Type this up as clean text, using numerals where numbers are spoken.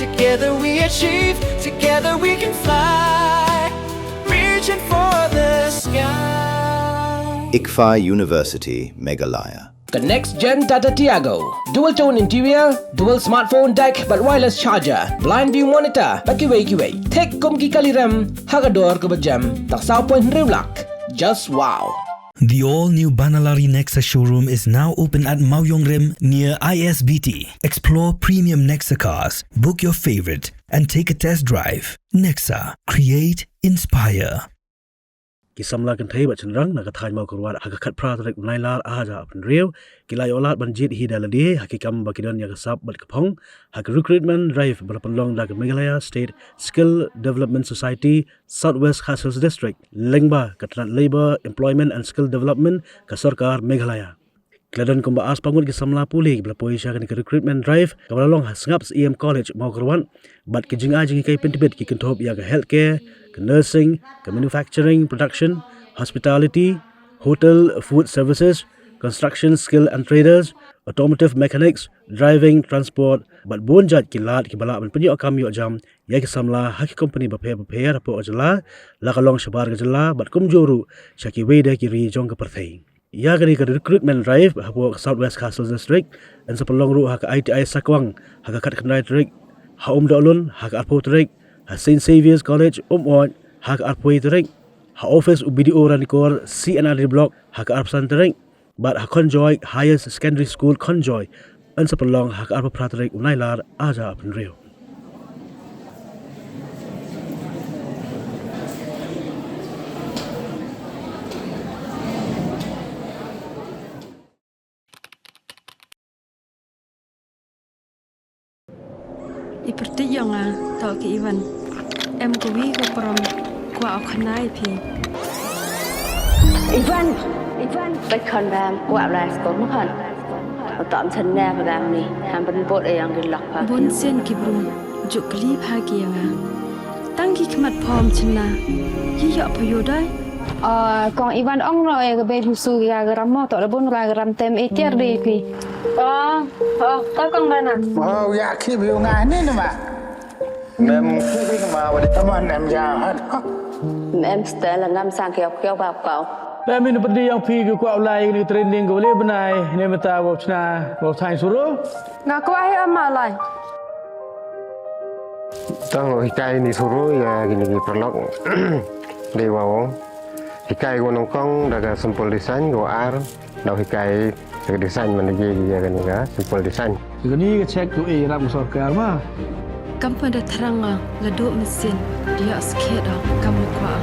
Together we achieve, together we can fly, reaching for the sky. ICFA University, Meghalaya. The next gen Tata Tiago. Dual tone interior, dual smartphone deck but wireless charger, blind view monitor, bakiway. Take kumki kaliram, hagador kubajam, taksao point riulak. Just wow. The all-new Banalari Nexa showroom is now open at Mauyongrim near ISBT. Explore premium Nexa cars, book your favorite, and take a test drive. Nexa. Create, inspire. Ki Samla kan thai ba chenrang na ka thai mau kurwa ha ka khat phra trek nai lar a ja pen riu ki lai olat ban Jied hi daladi ha ki kam ba kidan ya ka sap bat ka phong ha ka recruitment drive ba panlong da ka Meghalaya State Skill Development Society Southwest Khasils District Lyngba ka Labor Employment and Skill Development ka Sarkar Meghalaya Kladan kumba as pangun ki Samla puli ki Poisha kan ka recruitment drive ka panlong ha sngap EM College mau kurwan bat ki jinga jingi kai Pyntbit ki kentop ya ka healthcare nursing, manufacturing, production, hospitality, hotel, food services, construction, skill and traders, automotive mechanics, driving, transport, but bonjat ki lat ki balak penyo akam yo jam, ya ki Samla haki company bape rapo ajala, la kalong shabar gajala, but kumjuru, shaki wede ki ri jong ka perthai. Ya gani ka recruitment drive hapo Southwest Khasils District, and sa palong ru haka ITI Sakwang, haka kat kanai trik, ha Dolun, haka arpo trik, ha St. Saviour's College, Umwad, haka arpoi tering, ha office BDO ranikor CNR block, haka arpsan tering, but ha Conjoy Higher Secondary School Conjoy, and sa palong haka arpo pratering unailar aja apen rio. Iperti yang tak ke Iwan. Em ko wi ko prom ko au khanai phi. Ivanไปคอนแบมกว่าลายสกอมคันเอาตอมฉันแน่พะดามนี่หามเป็นโปดอย่างดินหลักพา Bon sen ki brum juk kli pha ki yang tang ki khmat phom chna yi yo pho yo dai กองอีวันอ่องเราเองก็เป็นผู้สู้กากรำมอต่อระบนกากรำเต็มเอเจียรีกีก็กองได้น่ะอยากคิดอยู่งานนี่นะมาแม่คิดมาวันนี้ทำไมแม่ยาวฮะแม่สเตลงามสร้างเกี่ยวกับเก่า Ba min padi yang pi ke kwa ulai ni training ko le banai ne mata bo chna bo thai suru งาก็ให้อามาลาย ต้องhikai ni suru ya gini perlok dewa hikai ko nong kong daga simple design go ar dau hikai ke design man je ya kan ga simple design ni ke check tu ram sarkar ma kam pada tharanga la do mesin dia sket kam kwa